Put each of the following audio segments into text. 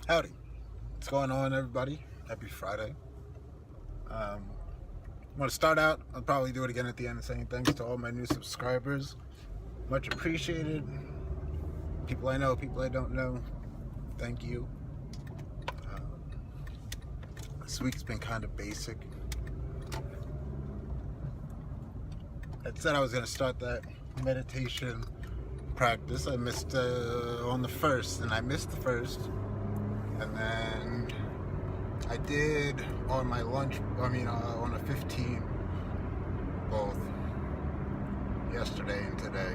Howdy. What's going on, everybody? Happy Friday. I want to start out. I'll probably do it again at the end, saying thanks to all my new subscribers. Much appreciated. People I know, people I don't know, thank you. This week's been kind of basic. I said I was going to start that meditation practice. I missed on the first, and I missed the first. And then I did on my lunch, on a 15, both yesterday and today.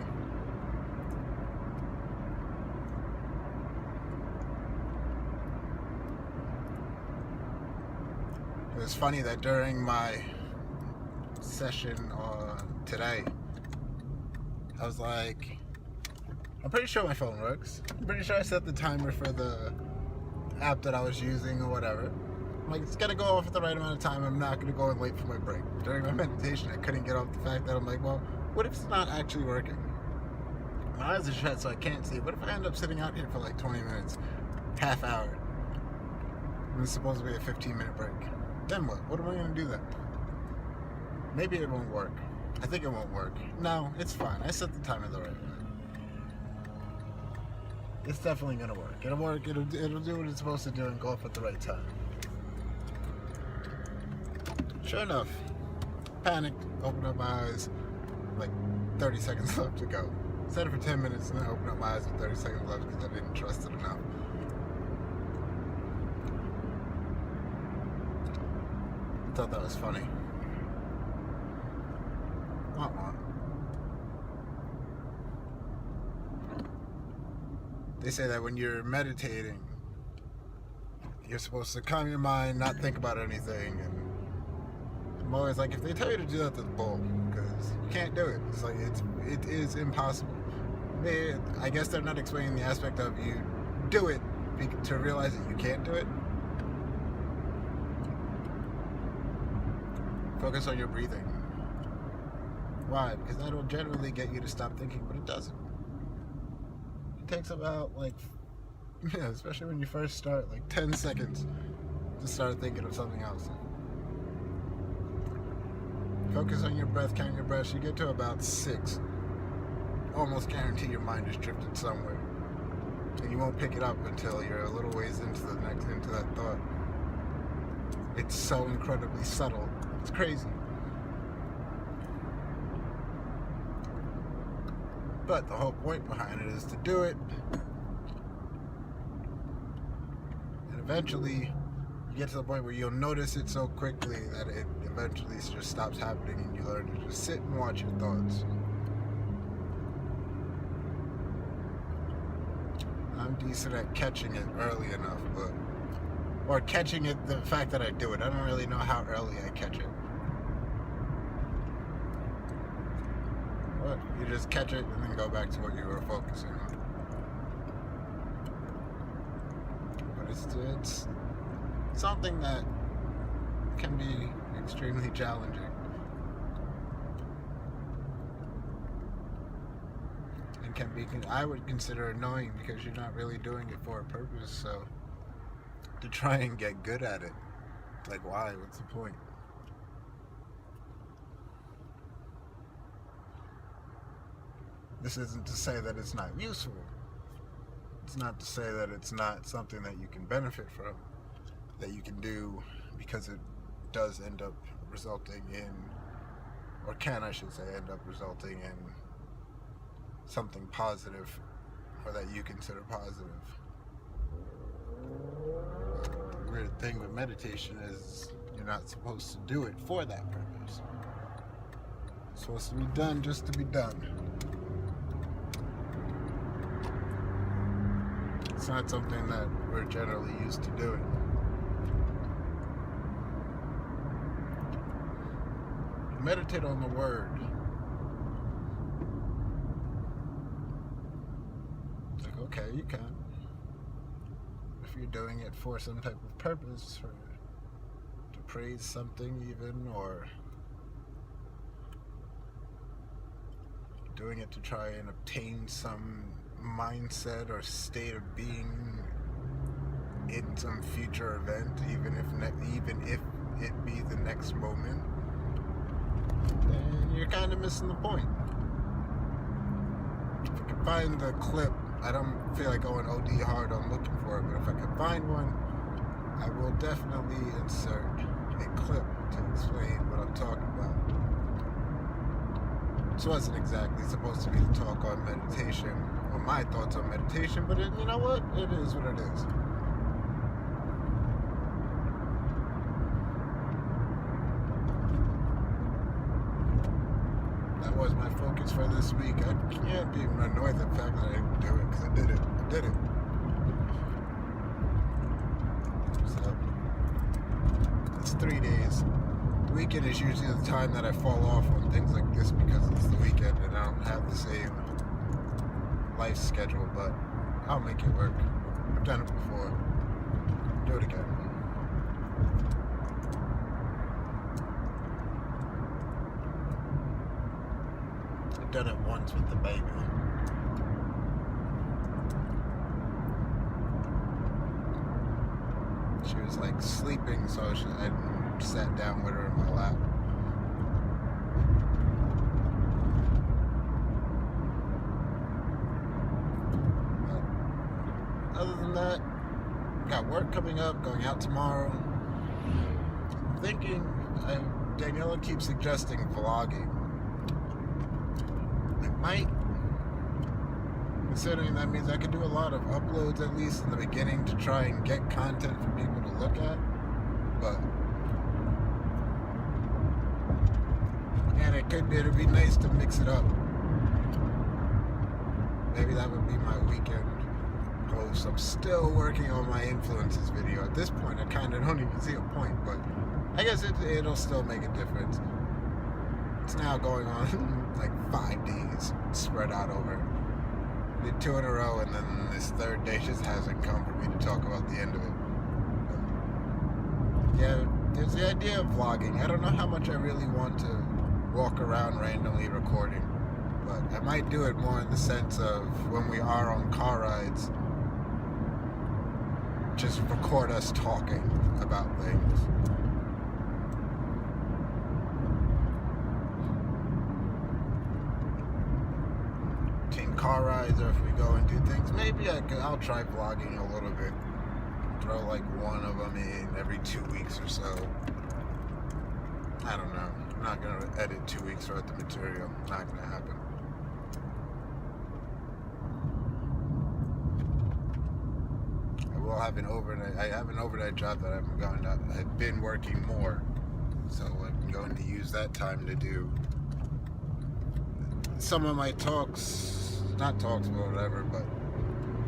It was funny that during my session today, I was like, I'm pretty sure my phone works. I'm pretty sure I set the timer for the app that I was using or whatever. I'm like, it's gonna go off at the right amount of time. I'm not gonna go in late for my break. During my meditation, I couldn't get off the fact that I'm like, well, what if it's not actually working? My eyes are shut, so I can't see. What if I end up sitting out here for like 20 minutes, half hour? And it's supposed to be a 15-minute break. Then what? What am I gonna do then? Maybe it won't work. I think it won't work. No, it's fine. I set the timer the right way. It's definitely gonna work. It'll work. It'll do what it's supposed to do and go off at the right time. Sure enough, panicked, opened up my eyes, like 30 seconds left to go. Set it for 10 minutes and then opened up my eyes with 30 seconds left because I didn't trust it enough. I thought that was funny. Wah-wah. They say that when you're meditating, you're supposed to calm your mind, not think about anything, and I'm always like, if they tell you to do that, that's bull, because you can't do it. It's like it is impossible. I guess they're not explaining the aspect of you do it to realize that you can't do it. Focus on your breathing. Why? Because that'll generally get you to stop thinking, but it doesn't. It takes about especially when you first start, like 10 seconds to start thinking of something else. Focus on your breath, count your breaths. You get to about 6. Almost guarantee your mind is drifted somewhere. And you won't pick it up until you're a little ways into that thought. It's so incredibly subtle. It's crazy. But the whole point behind it is to do it. And eventually, you get to the point where you'll notice it so quickly that it eventually just stops happening and you learn to just sit and watch your thoughts. I'm decent at catching it early enough, or catching it, the fact that I do it. I don't really know how early I catch it. But you just catch it and then go back to what you were focusing on. But it's something that can be extremely challenging. And can be, I would consider annoying because you're not really doing it for a purpose, so to try and get good at it, like why? What's the point? This isn't to say that it's not useful. It's not to say that it's not something that you can benefit from, that you can do, because it does end up resulting in, or can, I should say, end up resulting in something positive, or that you consider positive. The weird thing with meditation is you're not supposed to do it for that purpose. It's supposed to be done just to be done. It's not something that we're generally used to doing. Meditate on the word. It's like, okay, you can. If you're doing it for some type of purpose, or to praise something even, or doing it to try and obtain some mindset or state of being in some future event, even if it be the next moment, then you're kind of missing the point. If I can find the clip, I don't feel like going OD hard on looking for it, but if I can find one, I will definitely insert a clip to explain what I'm talking about. This wasn't exactly supposed to be the talk on meditation, or my thoughts on meditation, but you know what? It is what it is. That was my focus for this week. I can't be annoyed at the fact that I didn't do it, because I did it. So, it's 3 days. The weekend is usually the time that I fall off on things like this because it's the weekend and I don't have the same life schedule, but I'll make it work. I've done it before. Do it again. I've done it once with the baby. She was like sleeping, so I sat down with her in my lap. But other than that, got work coming up, going out tomorrow. I'm thinking, Daniela keeps suggesting vlogging. I might, considering that means I could do a lot of uploads at least in the beginning to try and get content for people to look at. But and it'd be nice to mix it up. Maybe that would be my weekend post. I'm still working on my influences video. At this point, I kind of don't even see a point, but I guess it'll still make a difference. It's now going on like 5 days, spread out over. Did 2 in a row, and then this third day just hasn't come for me to talk about the end of it. But yeah, there's the idea of vlogging. I don't know how much I really want to walk around randomly recording, but I might do it more in the sense of when we are on car rides, just record us talking about things. Between car rides, or if we go and do things, maybe I'll try vlogging a little bit. Throw like one of them in every 2 weeks or so. I don't know. I'm not going to edit 2 weeks worth of material. Not going to happen. I have an overnight job that I've been working more. So I'm going to use that time to do some of my not talks or whatever, but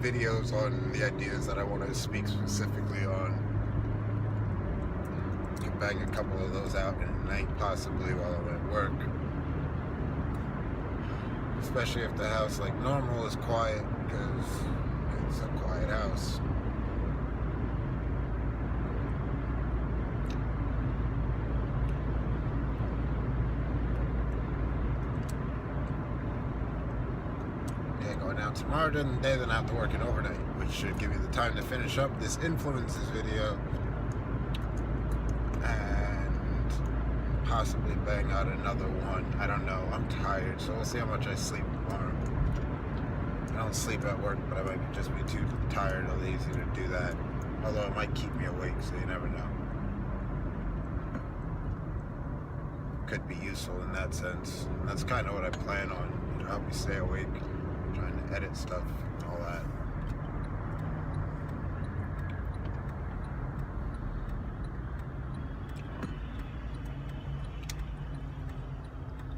videos on the ideas that I want to speak specifically on. Can bang a couple of those out in the night, possibly while I'm at work. Especially if the house, like normal, is quiet, because it's a quiet house. Yeah, going out tomorrow during the day, then I have to work an overnight, which should give me the time to finish up this influences video and possibly bang out another one. I don't know. I'm tired, so we'll see how much I sleep tomorrow. I don't sleep at work, but I might just be too tired or lazy to do that. Although it might keep me awake, so you never know. Could be useful in that sense. And that's kind of what I plan on. You know, help me stay awake, trying to edit stuff and all that.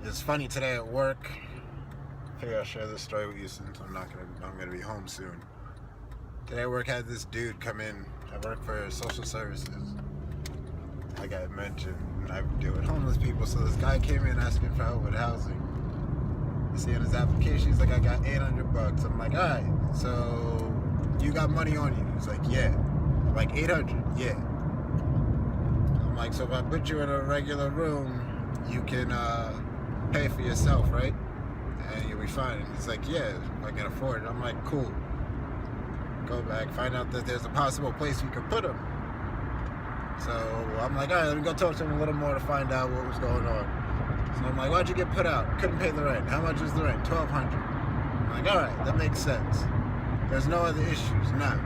It's funny today at work. I figure I'll share this story with you since I'm gonna be home soon. Today at work, I had this dude come in. I work for social services. Like I mentioned, I deal with homeless people. So this guy came in asking for help with housing. You see in his application, he's like, I got $800. I'm like, all right, so you got money on you? He's like, yeah. I'm like, 800? Yeah. I'm like, so if I put you in a regular room, you can pay for yourself, right? And you'll be fine. And he's like, yeah, I can afford it. I'm like, cool. Go back, find out that there's a possible place we could put him. So I'm like, all right, let me go talk to him a little more to find out what was going on. So I'm like, why'd you get put out? Couldn't pay the rent. How much is the rent? $1,200. I'm like, all right, that makes sense. There's no other issues, none.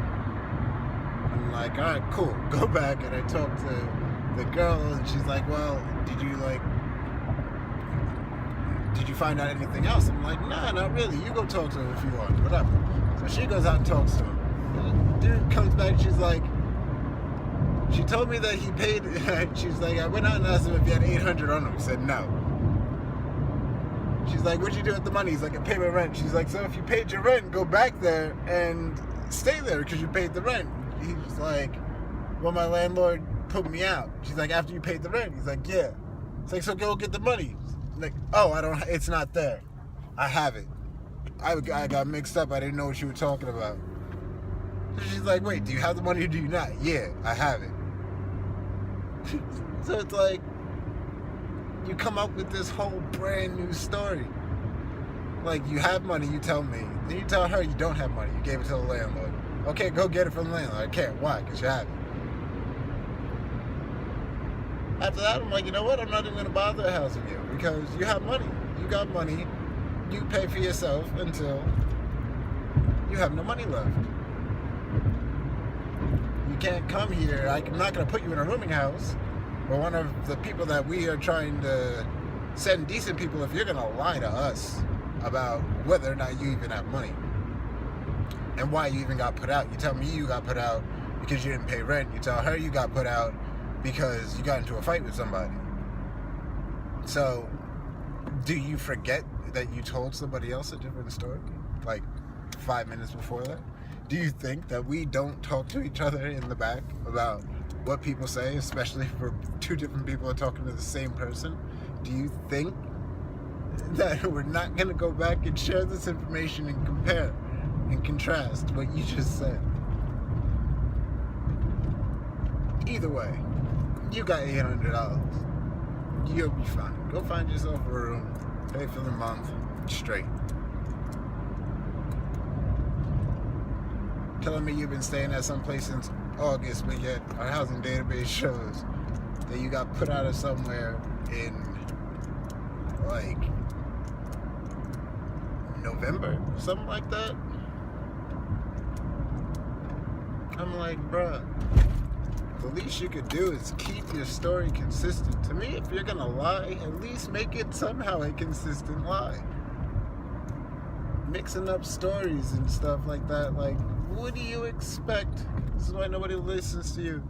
I'm like, all right, cool. Go back, and I talk to the girl, and she's like, well, did you find out anything else? I'm like, nah, not really. You go talk to him if you want, whatever. So she goes out and talks to him. The dude comes back, she's like, she told me that he paid, she's like, I went out and asked him if he had $800 on him. He said no. She's like, what'd you do with the money? He's like, I paid my rent. She's like, so if you paid your rent, go back there and stay there because you paid the rent. He's like, well, my landlord put me out. She's like, after you paid the rent? He's like, yeah. It's like, so go get the money. Like, oh, it's not there. I have it. I got mixed up. I didn't know what you were talking about. So she's like, wait, do you have the money or do you not? Yeah, I have it. So it's like, you come up with this whole brand new story. Like, you have money, you tell me. Then you tell her you don't have money. You gave it to the landlord. Okay, go get it from the landlord. I can't. Why? Because you have it. After that, I'm like, you know what? I'm not even going to bother housing you because you have money. You got money. You pay for yourself until you have no money left. You can't come here. I'm not going to put you in a rooming house or one of the people that we are trying to send decent people if you're going to lie to us about whether or not you even have money and why you even got put out. You tell me you got put out because you didn't pay rent. You tell her you got put out because you got into a fight with somebody. So, do you forget that you told somebody else a different story? Like 5 minutes before that? Do you think that we don't talk to each other in the back about what people say, especially if two different people are talking to the same person? Do you think that we're not going to go back and share this information and compare and contrast what you just said? Either way, you got $800. You'll be fine. Go find yourself a room, pay for the month, straight. Telling me you've been staying at some place since August, but yet our housing database shows that you got put out of somewhere in like November, something like that. I'm like, bruh, the least you could do is keep your story consistent. To me, if you're gonna lie, at least make it somehow a consistent lie. Mixing up stories and stuff like that, like, what do you expect? This is why nobody listens to you.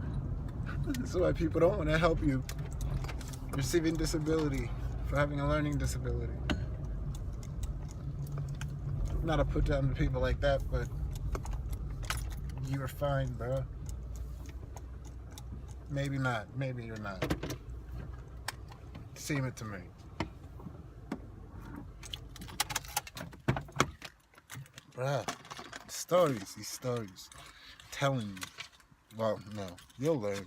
This is why people don't want to help you receiving disability, for having a learning disability. Not to put down to people like that, but you were fine, bro. Maybe not. Maybe you're not. Seem it to me. Bruh. These stories. Telling you. Well, no. You'll learn.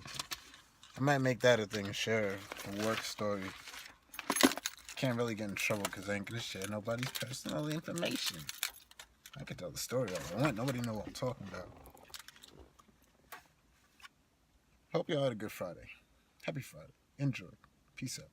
I might make that a thing, share a work story. Can't really get in trouble because I ain't gonna share nobody's personal information. I can tell the story all I want. Nobody know what I'm talking about. Hope y'all had a good Friday. Happy Friday. Enjoy. Peace out.